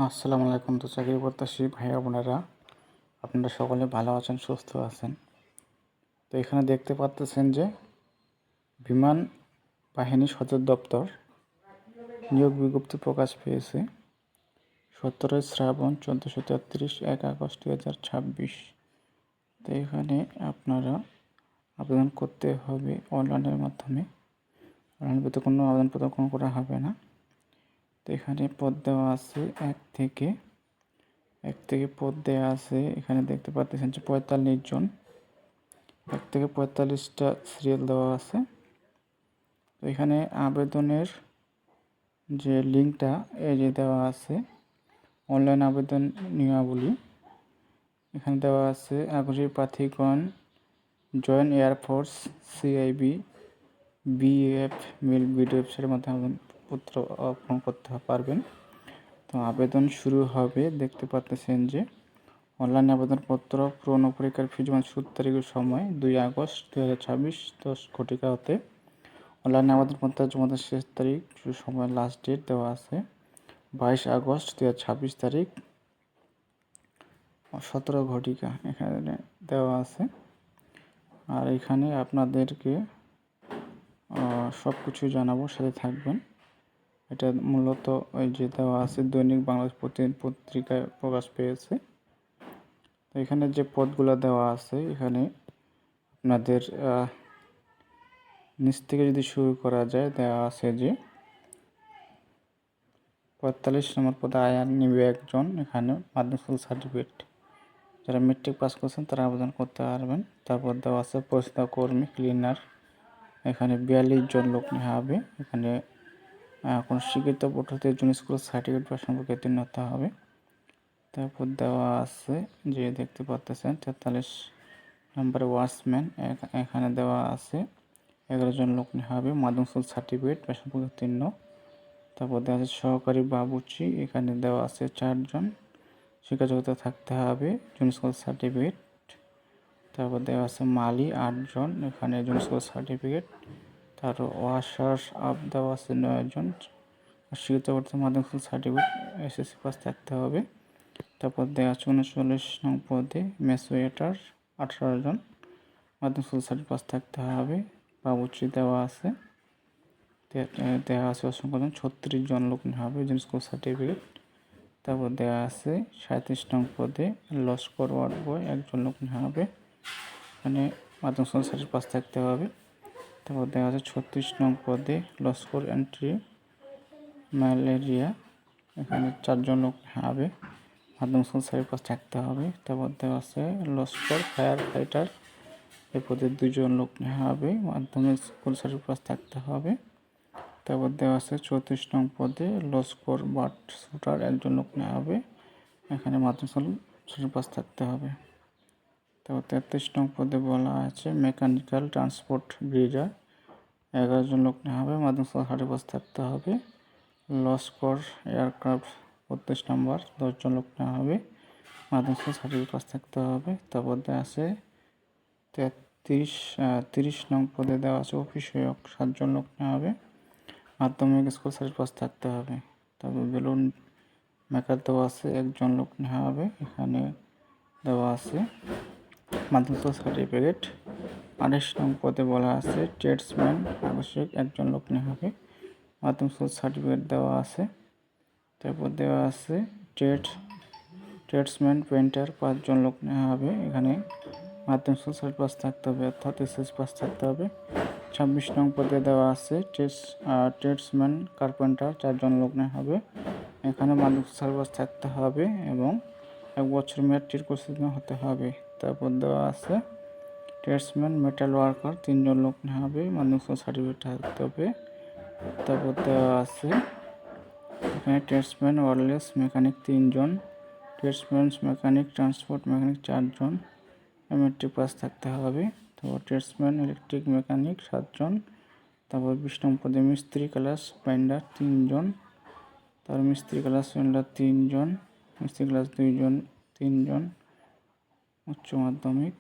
আসসালামু আলাইকুম। তো চাকরি প্রত্যাশী ভাইয়া বোনেরা, আপনারা সকলে ভালো আছেন, সুস্থ আছেন। তো এখানে দেখতে পাচ্তেছেন যে বিমান বাহিনী সদর দপ্তর নিয়োগ বিজ্ঞপ্তি প্রকাশ পেয়েছে 17 শ্রাবণ 1433 1 আগস্ট 2026। তো এখানে আপনারা আবেদন করতে হবে অনলাইনের মাধ্যমে। অনলাইনে কোনো আবেদনপত্র কোনো করা হবে না। তো এখানে পদ দেওয়া আছে এক থেকে পদ দেওয়া আছে। এখানে দেখতে পাচ্ছেন যে 45 জন, 1 থেকে 45টা সিরিয়াল দেওয়া আছে। তো এখানে আবেদনের যে লিঙ্কটা এই যে দেওয়া আছে, অনলাইন আবেদন নিয়মাবলী এখানে দেওয়া আছে। আগ্রহী প্রার্থীগণ জয়েন এয়ারফোর্স সিআইবি বিএফ মিল বিডি ওয়েবসাইটের মাধ্যমে আবেদনপত্র পূরণ করতে পারবেন। তো আবেদন শুরু হবে, দেখতে পাচ্ছেন যে অনলাইন আবেদনপত্র পূরণ ও পরীক্ষার ফি জমা শুরুর তারিখের সময় 2 আগস্ট 2026 10 ঘটিকা হতে অনলাইনে আবেদনপত্র জমার শেষ তারিখ সময় লাস্ট ডেট দেওয়া আছে 22 আগস্ট 2026 তারিখ 17 ঘটিকা এখানে দেওয়া আছে। আর এখানে আপনাদেরকে সব কিছু জানাবো, সাথে থাকবেন। এটা মূলত ওই যে দেওয়া আছে দৈনিক বাংলাদেশ প্রতিদিন পত্রিকায় প্রকাশ পেয়েছে। তো এখানে যে পদগুলো দেওয়া আছে, এখানে আপনাদের নিচ থেকে যদি শুরু করা যায়, দেওয়া আছে যে 45 নম্বর পদে আয়ার নিবে একজন। এখানে মাধ্যমিক স্কুল সার্টিফিকেট, যারা মেট্রিক পাস করছেন তারা আবেদন করতে পারবেন। তারপর দেওয়া আছে পরিচ্ছন্ন কর্মী ক্লিনার, এখানে 42 জন লোক নেওয়া হবে। এখানে কোনো শিক্ষিত পদ্ধতির জন্য স্কুল সার্টিফিকেট বা সম্পর্কে উত্তীর্ণ হতে হবে। তারপর দেওয়া আছে যে দেখতে পাচ্ছেন 43 নম্বরে ওয়াচম্যান, এখানে দেওয়া আছে 11 জন লোক নেওয়া হবে, মাধ্যমিক স্কুল সার্টিফিকেট বা সম্পর্কে উত্তীর্ণ। তারপর দেওয়া আছে সহকারী বাবুর্চি, এখানে দেওয়া আছে 4 জন, শিক্ষা যোগ্যতা থাকতে হবে, জুনিয়র স্কুল সার্টিফিকেট। তারপর দেওয়া আছে মালি 8 জন, এখানে জুনিয়র স্কুল সার্টিফিকেট। তারপর ওয়াশার আপ দেওয়া আছে 9 জন, শিক্ষিত করতে মাধ্যমিক স্কুল সার্টিফিকেট এসএসসি পাস থাকতে হবে। তারপর দেওয়া আছে 39 নং পদে মেসোয়েটার 18 জন, মাধ্যমিক স্কুল সার্টিফিকেট পাস থাকতে হবে। বাবুর্চি দেওয়া আছে অসংখ্য জন, 36 জন লোক নেওয়া হবে, জুনিয়র স্কুল সার্টিফিকেট। তারপর দেওয়া আছে 37 নং পদে লস্কর ওয়ার্ড বয় 1 জন লোক নেওয়া হবে, এখানে মাধ্যমিক স্কুল সার্টিফিকেট পাস থাকতে হবে। তারপর দেওয়া আছে 36 নং পদে লস্কর এন্ট্রি ম্যালেরিয়া, এখানে 4 জন লোক হবে, মাধ্যমিক স্কুল সার্টিফিকেট পাস থাকতে হবে। তারপর দেওয়া আছে লস্কর ফায়ার ফাইটার, এই পদে 2 জন লোক নেওয়া হবে, মাধ্যমিক স্কুল সার্টিফিকেট পাস থাকতে হবে। তারপর দেওয়া আছে 34 নং পদে লস্কর বাট শুটার 1 জন লোক নেওয়া হবে, এখানে মাধ্যমিক স্কুল সার্টিফিকেট পাস থাকতে হবে। তারপর 33 নং পদে বলা আছে মেকানিক্যাল ট্রান্সপোর্ট ব্রিজার, 11 জন লোক নেওয়া হবে, মাধ্যমিক স্কুল সার্টিফিকেট পাস থাকতে হবে। লস্কর এয়ারক্রাফট 32 নম্বর 10 জন লোক নেওয়া হবে, মাধ্যমিক স্কুল সার্টিফিকেট পাস থাকতে হবে। তারপর দেওয়া আছে 30 নং পদে দেওয়া আছে অফিস সহায়ক 7 জন লোক নেওয়া হবে, মাধ্যমিক স্কুল সার্টিফিকেট পাস থাকতে হবে। তারপর বেলুন মেকার দেওয়া আছে 1 জন লোক নেওয়া হবে, এখানে দেওয়া আছে মাধ্যমিক স্কুল সার্টিফিকেট। 28 নং পদে বলা আছে ট্রেডসম্যান আবশ্যক 1 জন লোক নেওয়া হবে, মাধ্যমিক স্কুল সার্টিফিকেট দেওয়া আছে। তারপর দেওয়া আছে ট্রেডসম্যান পেন্টার 5 জন লোক নেওয়া হবে, এখানে মাধ্যমিক স্কুল সার্টিফিকেট পাস থাকতে হবে, অর্থাৎ এসএসসি পাস থাকতে হবে। 26 নং পদে দেওয়া আছে ট্রেডসম্যান কার্পেন্টার 4 জন লোক নেওয়া হবে, এখানে মাধ্যমিক স্কুল সার্টিফিকেট পাস থাকতে হবে এবং 1 বছর মেয়াদ কোর্স হতে হবে। তারপর দেওয়া আছে ট্রেডসম্যান মেটাল ওয়ার্কার 3 জন লোক নেওয়া হবে, মাধ্যমিক স্কুল সার্টিফিকেট থাকতে হবে। তারপর দেওয়া আছে এখানে ট্রেডসম্যান ওয়্যারলেস মেকানিক 3 জন, ট্রেডসম্যান মেকানিক ট্রান্সপোর্ট মেকানিক 4 জন, মেট্রিক পাস থাকতে হবে। তারপর ট্রেডসম্যান ইলেকট্রিক মেকানিক 7 জন। তারপর 20 নং পদে মিস্ত্রি ক্লাস বাইন্ডার 3 জন, তারপর মিস্ত্রি ক্লাস বাইন্ডার 3 জন, মিস্ত্রি ক্লাস 2 জন 3 জন, উচ্চ মাধ্যমিক।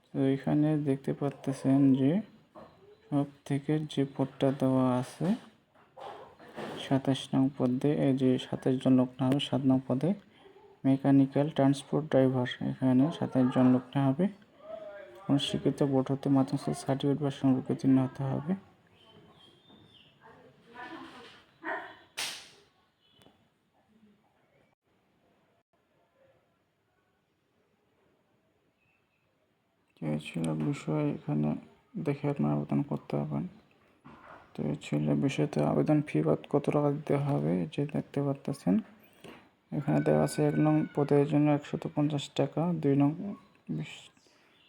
তো এখানে দেখতে পাচ্ছেন যে সব থেকে যে পদটা দেওয়া আছে 27 নং পদে এই যে 27 জন লোক নেওয়া হবে। 7 নং পদে মেকানিক্যাল ট্রান্সপোর্ট ড্রাইভার, এখানে 27 জন লোক নেওয়া হবে। কোনো স্বীকৃত বোর্ড হতে মাধ্যমিক স্কুল সার্টিফিকেট বা সমকক্ষ উত্তীর্ণ হতে হবে। এই ছিল বিষয়, এখানে দেখে আপনারা আবেদন করতে পারবেন। তো এই ছিল বিষয়তে আবেদন ফি কত টাকা দিতে হবে যে দেখতে পারতেছেন এখানে দেওয়া আছে। 1 নং পদের জন্য 150 টাকা, 2 নং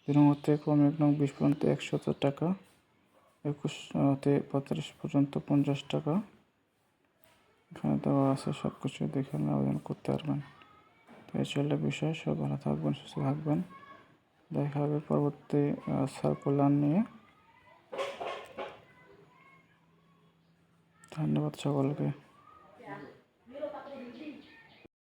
2 নং হতে ক্রমে 1 নং 20 পর্যন্ত 100 টাকা, 21 হতে 35 পর্যন্ত 50 টাকা। এখানে দেওয়া আছে, সব কিছু দেখে আপনি আবেদন করতে পারবেন। তো এই ছিল বিষয়। সব ভালো থাকবেন, সুস্থ থাকবেন। দেখা হবে পরবর্তী সার্কুলার নিয়ে। ধন্যবাদ সকলকে।